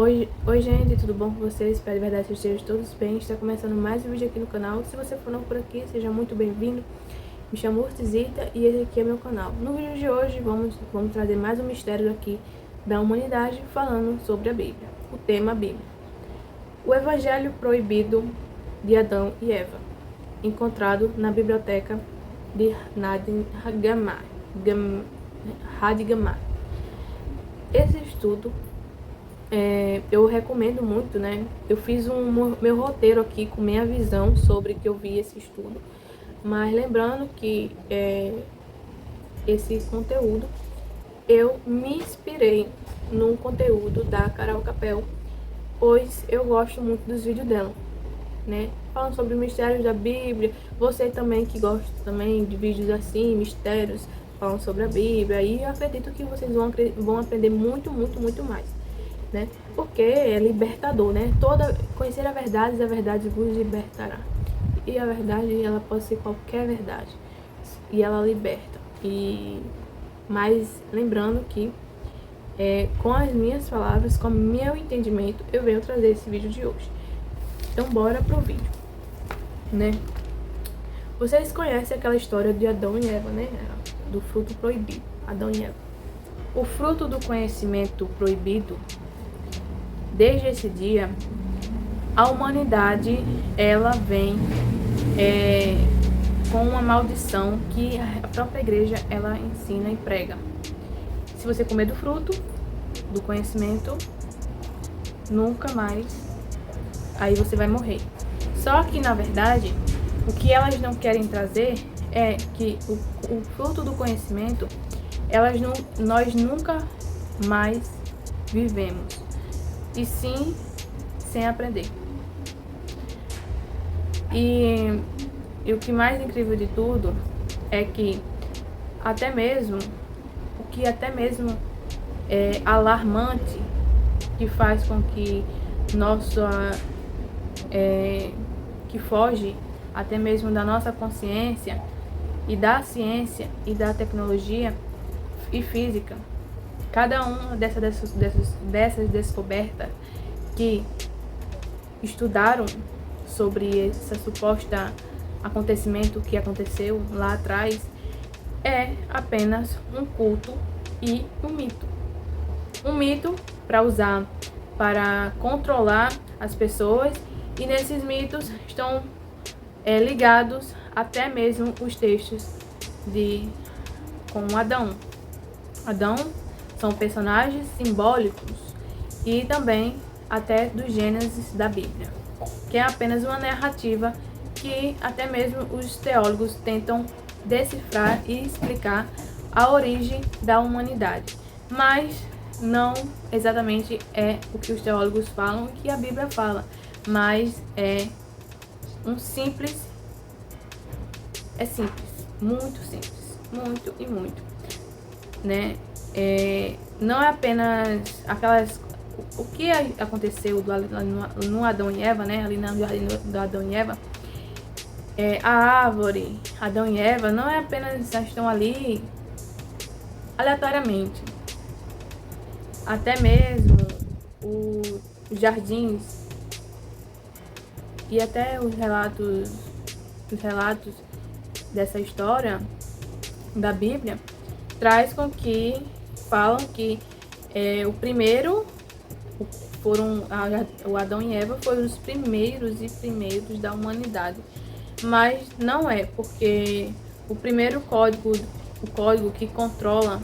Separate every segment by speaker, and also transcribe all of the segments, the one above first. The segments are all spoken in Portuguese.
Speaker 1: Oi gente, tudo bom com vocês? Espero de verdade que estejam todos bem. Está começando mais um vídeo aqui no canal. Se você for novo por aqui, seja muito bem-vindo. Me chamo Urtizita e esse aqui é meu canal. No vídeo de hoje vamos trazer mais um mistério aqui da humanidade falando sobre a Bíblia. O tema Bíblia. O Evangelho proibido de Adão e Eva, encontrado na biblioteca de Hadgamar. Esse estudo eu recomendo muito, né? Eu fiz meu roteiro aqui com minha visão sobre que eu vi esse estudo, mas lembrando que esse conteúdo eu me inspirei num conteúdo da Carol Capel, pois eu gosto muito dos vídeos dela, né? Falando sobre mistérios da Bíblia. Você também que gosta também de vídeos assim, mistérios, falando sobre a Bíblia, e eu acredito que vocês vão aprender muito mais, né? Porque é libertador, né? Conhecer a verdade vos libertará. E a verdade, ela pode ser qualquer verdade, e ela liberta. Mas lembrando que com as minhas palavras, com o meu entendimento, eu venho trazer esse vídeo de hoje. Então bora pro vídeo, né? Vocês conhecem aquela história de Adão e Eva, né? Do fruto proibido, Adão e Eva. O fruto do conhecimento proibido. Desde esse dia, a humanidade ela vem com uma maldição que a própria igreja ela ensina e prega. Se você comer do fruto do conhecimento, nunca mais, aí você vai morrer. Só que na verdade, o que elas não querem trazer é que o fruto do conhecimento, nós nunca mais vivemos. E sim, sem aprender. E o que mais incrível de tudo é que até mesmo é alarmante, que faz com que que foge até mesmo da nossa consciência e da ciência e da tecnologia e física. Cada uma dessas descobertas que estudaram sobre esse suposto acontecimento que aconteceu lá atrás é apenas um culto e um mito. Um mito para usar para controlar as pessoas, e nesses mitos estão ligados até mesmo os textos com Adão. Adão são personagens simbólicos e também até do Gênesis da Bíblia, que é apenas uma narrativa que até mesmo os teólogos tentam decifrar e explicar a origem da humanidade. Mas não exatamente é o que os teólogos falam, o que a Bíblia fala, mas é simples, muito simples, muito, né? Não é apenas o que aconteceu no Adão e Eva, né? Ali no jardim do Adão e Eva. A árvore, Adão e Eva, não é apenas estão ali aleatoriamente. Até mesmo os jardins e até os relatos dessa história da Bíblia traz com que falam que o Adão e Eva foram os primeiros da humanidade. Mas não é, porque o primeiro código que controla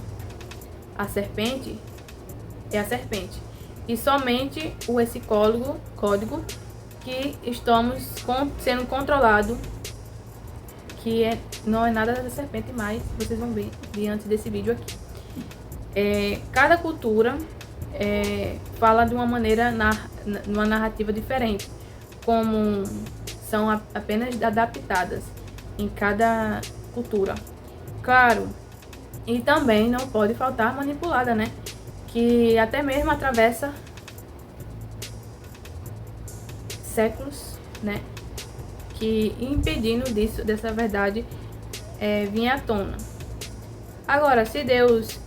Speaker 1: a serpente é a serpente. E somente esse código que estamos sendo controlado, que não é nada da serpente, mas vocês vão ver diante desse vídeo aqui. Cada cultura fala de uma maneira, numa narrativa diferente, como são apenas adaptadas em cada cultura. Claro, e também não pode faltar manipulada, né? Que até mesmo atravessa séculos, né? Que impedindo dessa verdade vir à tona. Agora, se Deus,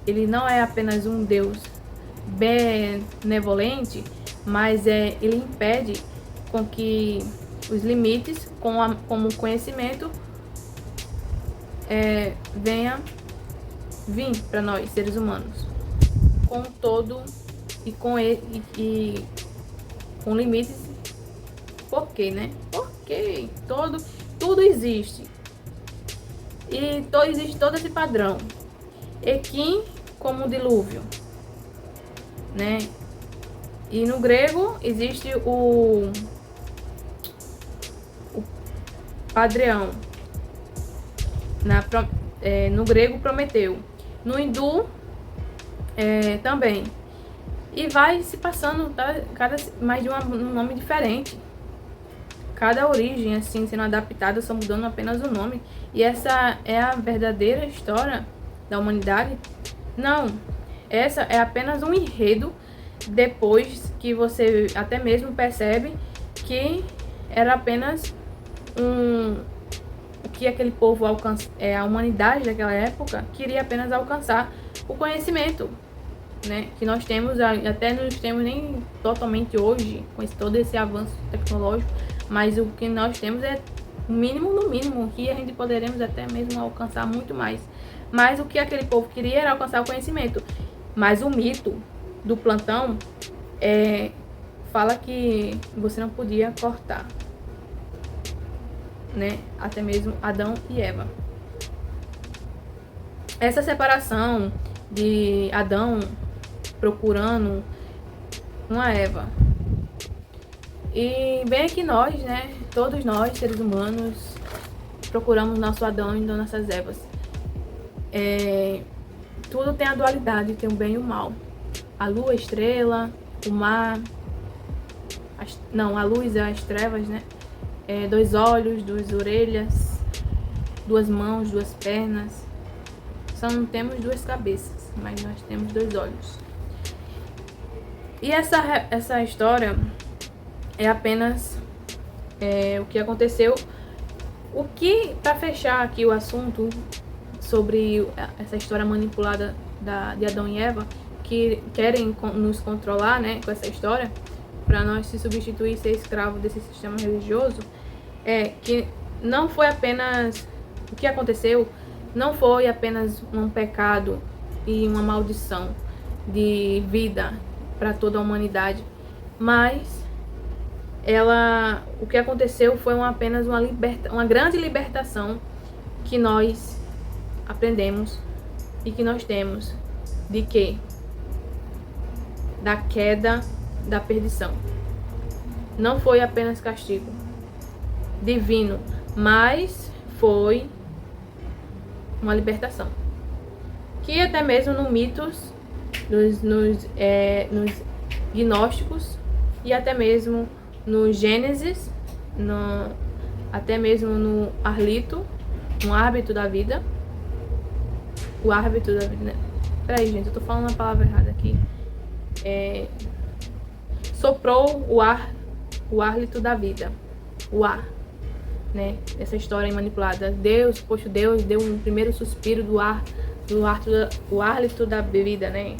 Speaker 1: ele não é apenas um Deus benevolente, mas ele impede com que os limites, como o conhecimento, venha vir para nós, seres humanos, com todo e com ele e com limites. Por quê, né? Porque tudo existe. E existe todo esse padrão. Equim como o dilúvio, né? E no grego existe o Padreão. No grego, Prometeu. No hindu, também. E vai se passando, tá? Mais de um nome diferente. Cada origem, assim, sendo adaptada, só mudando apenas o nome. E essa é a verdadeira história da humanidade? Não. Essa é apenas um enredo, depois que você até mesmo percebe que era apenas o que aquele povo a humanidade daquela época queria apenas alcançar o conhecimento, né? Que nós temos, até não temos nem totalmente hoje, com todo esse avanço tecnológico, mas o que nós temos é o mínimo no mínimo, que a gente poderemos até mesmo alcançar muito mais. Mas o que aquele povo queria era alcançar o conhecimento. Mas o mito do plantão fala que você não podia cortar, né? Até mesmo Adão e Eva. Essa separação de Adão procurando uma Eva. E bem que nós, né? Todos nós, seres humanos, procuramos nosso Adão e nossas Evas. Tudo tem a dualidade, tem o bem e o mal. A lua, a estrela, o mar. A luz e as trevas, né? 2 olhos, 2 orelhas, 2 mãos, 2 pernas. Só não temos 2 cabeças, mas nós temos 2 olhos. E essa história é apenas o que aconteceu. O que, para fechar aqui o assunto sobre essa história manipulada de Adão e Eva, que querem nos controlar, né, com essa história, para nós se substituir e ser escravo desse sistema religioso, que não foi apenas o que aconteceu, não foi apenas um pecado e uma maldição de vida para toda a humanidade, mas o que aconteceu foi apenas uma grande libertação que nós aprendemos e que nós temos de quê? Da queda, da perdição. Não foi apenas castigo divino, mas foi uma libertação. Que até mesmo no mitos, nos gnósticos e até mesmo no Gênesis, até mesmo no Arlito, um árbitro da vida. O árbitro da vida, né? Peraí, gente, eu tô falando a palavra errada aqui. Soprou o árlito da vida. O ar, né? Essa história manipulada. Deus deu um primeiro suspiro o árlito da vida, né?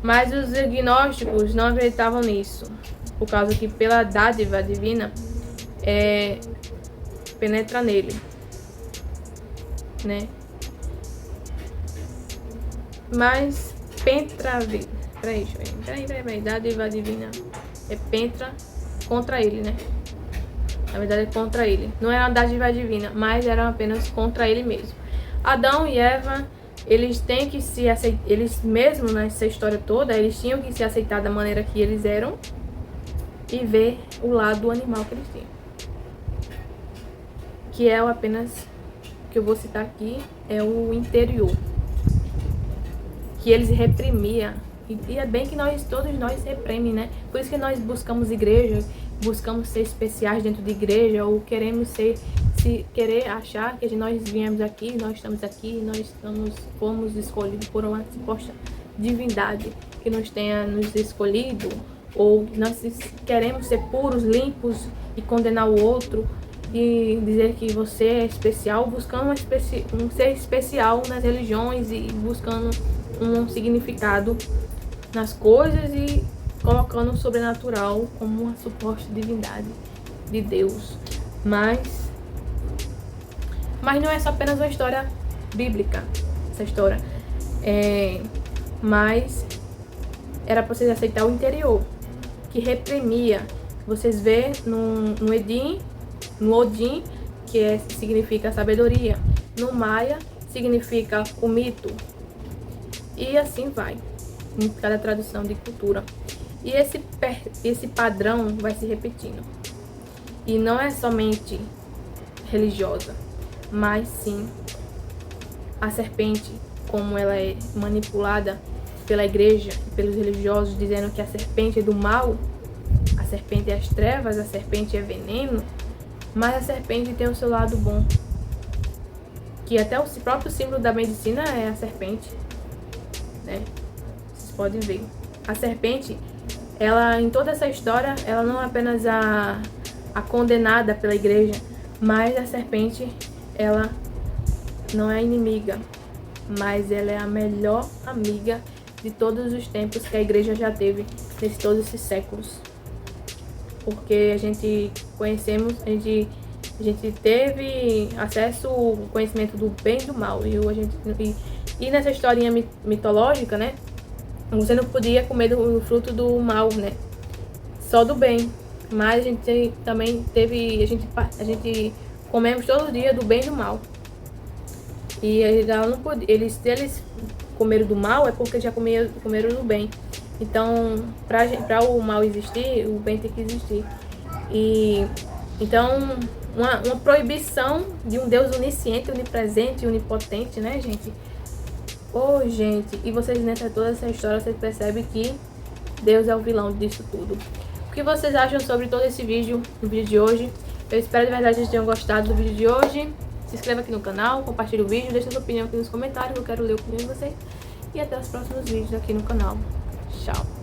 Speaker 1: Mas os gnósticos não acreditavam nisso, por causa que pela dádiva divina penetra nele, né? Mas peraí, dádiva divina penetra contra ele, né? Na verdade é contra ele. Não era uma dádiva divina, mas era apenas contra ele mesmo. Adão e Eva, eles têm que se aceitar, eles mesmos nessa história toda, eles tinham que se aceitar da maneira que eles eram e ver o lado do animal que eles tinham. Que é apenas, que eu vou citar aqui, é o interior. Que eles reprimiam. E é bem que todos nós reprimem, né? Por isso que nós buscamos igreja, buscamos ser especiais dentro de igreja, ou queremos querer achar que nós viemos aqui, nós estamos aqui, fomos escolhidos por uma suposta divindade que nos tenha nos escolhido, ou nós queremos ser puros, limpos e condenar o outro e dizer que você é especial, buscando um ser especial nas religiões e buscando um significado nas coisas e colocando o sobrenatural como uma suposta divindade de Deus. Mas não é só apenas uma história bíblica, essa história. Mas era para vocês aceitar o interior, que reprimia. Vocês vê no Odin, que significa sabedoria. No Maia, significa o mito. E assim vai, em cada tradução de cultura. E esse padrão vai se repetindo. E não é somente religiosa, mas sim a serpente, como ela é manipulada pela igreja e pelos religiosos, dizendo que a serpente é do mal, a serpente é as trevas, a serpente é veneno, mas a serpente tem o seu lado bom, que até o próprio símbolo da medicina é a serpente, né? Vocês podem ver. A serpente, ela, em toda essa história, ela não é apenas a condenada pela igreja, mas a serpente, ela não é inimiga, mas ela é a melhor amiga de todos os tempos que a igreja já teve, nesses todos esses séculos. Porque a gente conhecemos, a gente teve acesso ao conhecimento do bem e do mal. E nessa historinha mitológica, né? Você não podia comer do fruto do mal, né? Só do bem. Mas a gente também teve, a gente comemos todo dia do bem e do mal. E ela não podia, se eles comeram do mal, é porque já comeram do bem. Então, para o mal existir, o bem tem que existir. E então, uma proibição de um Deus onisciente, onipresente e onipotente, né, gente? Gente, e vocês, nessa toda essa história, vocês percebem que Deus é o vilão disso tudo. O que vocês acham sobre todo esse vídeo, no vídeo de hoje? Eu espero de verdade que vocês tenham gostado do vídeo de hoje. Se inscreva aqui no canal, compartilhe o vídeo, deixe sua opinião aqui nos comentários, eu quero ler a opinião de vocês. E até os próximos vídeos aqui no canal. Tchau!